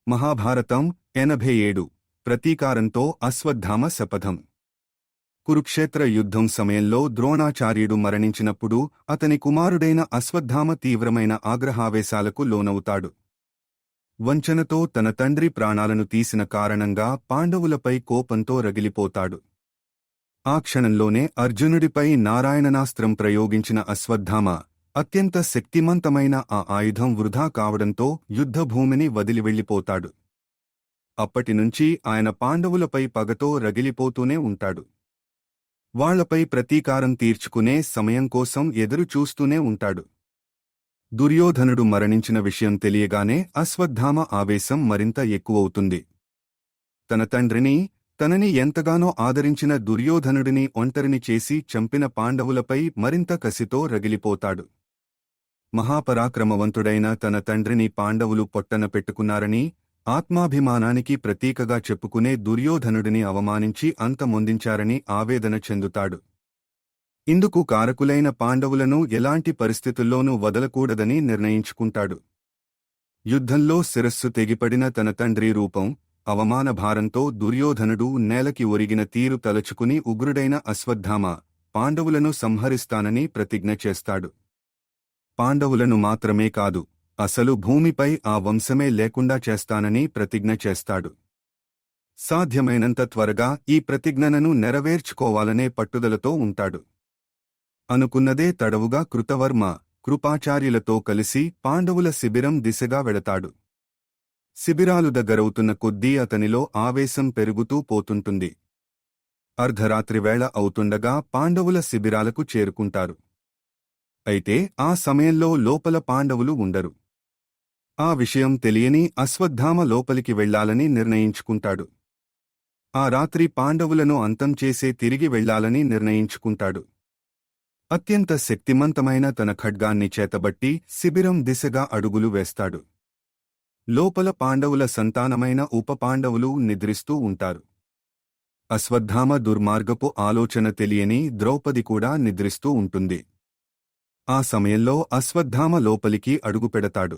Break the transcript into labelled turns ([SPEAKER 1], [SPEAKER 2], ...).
[SPEAKER 1] మహాభారతం 87 ప్రతీకారంతో అశ్వత్థామ శపథం. కురుక్షేత్ర యుద్ధం సమయంలో ద్రోణాచార్యుడు మరణించినప్పుడు అతని కుమారుడైన అశ్వత్థామ తీవ్రమైన ఆగ్రహావేశాలకు లోనవుతాడు. వంచనతో తన తండ్రి ప్రాణాలను తీసిన కారణంగా పాండవులపై కోపంతో రగిలిపోతాడు. ఆ క్షణంలోనే అర్జునుడిపై నారాయణనాస్త్రం ప్రయోగించిన అశ్వత్థామ అత్యంత శక్తిమంతమైన ఆ ఆయుధం వృధా కావడంతో యుద్ధభూమిని వదిలి వెళ్ళిపోతాడు. అప్పటినుంచి ఆయన పాండవులపై పగతో రగిలిపోతూనే ఉంటాడు. వాళ్లపై ప్రతీకారం తీర్చుకునే సమయం కోసం ఎదురు చూస్తూనే ఉంటాడు. దుర్యోధనుడు మరణించిన విషయం తెలియగానే అశ్వత్థామ ఆవేశం మరింత ఎక్కువవుతుంది. తన తండ్రిని, తనని ఎంతగానో ఆదరించిన దుర్యోధనుడిని ఒంటరిని చేసి చంపిన పాండవులపై మరింత కసితో రగిలిపోతాడు. మహాపరాక్రమవంతుడైన తన తండ్రిని పాండవులు పొట్టన పెట్టుకున్నారని, ఆత్మాభిమానానికి ప్రతీకగా చెప్పుకునే దుర్యోధనుడిని అవమానించి అంతమొందించారని ఆవేదన చెందుతాడు. ఇందుకు కారకులైన పాండవులను ఎలాంటి పరిస్థితుల్లోనూ వదలకూడదని నిర్ణయించుకుంటాడు. యుద్ధంలో శిరస్సు తెగిపడిన తన తండ్రి రూపం, అవమాన భారంతో దుర్యోధనుడు నేలకి ఒరిగిన తీరు తలచుకుని ఉగ్రుడైన అశ్వత్థామ పాండవులను సంహరిస్తానని ప్రతిజ్ఞ చేస్తాడు. పాండవులను మాత్రమే కాదు, అసలు భూమిపై ఆ వంశమే లేకుండా చేస్తానని ప్రతిజ్ఞ చేస్తాడు. సాధ్యమైనంత త్వరగా ఈ ప్రతిజ్ఞను నెరవేర్చుకోవాలనే పట్టుదలతో ఉంటాడు. అనుకున్నదే తడవుగా కృతవర్మ, కృపాచార్యులతో కలిసి పాండవుల శిబిరం దిశగా వెడతాడు. శిబిరాలు దగ్గరవుతున్న కొద్దీ అతనిలో ఆవేశం పెరుగుతూ పోతుంటుంది. అర్ధరాత్రివేళ అవుతుండగా పాండవుల శిబిరాలకు చేరుకుంటారు. అయితే ఆ సమయంలో లోపల పాండవులు ఉండరు. ఆ విషయం తెలియని అశ్వత్థామ లోపలికి వెళ్లాలని నిర్ణయించుకుంటాడు. ఆ రాత్రి పాండవులను అంతం చేసే తిరిగి వెళ్లాలని నిర్ణయించుకుంటాడు. అత్యంత శక్తిమంతమైన తన ఖడ్గాన్ని చేతబట్టి శిబిరం దిశగా అడుగులు వేస్తాడు. లోపల పాండవుల సంతానమైన ఉపపాండవులు నిద్రిస్తూ ఉంటారు. అశ్వత్థామ దుర్మార్గపు ఆలోచన తెలియని ద్రౌపది కూడా నిద్రిస్తూ ఉంటుంది. ఆ సమయంలో అశ్వత్థామ లోపలికి అడుగుపెడతాడు.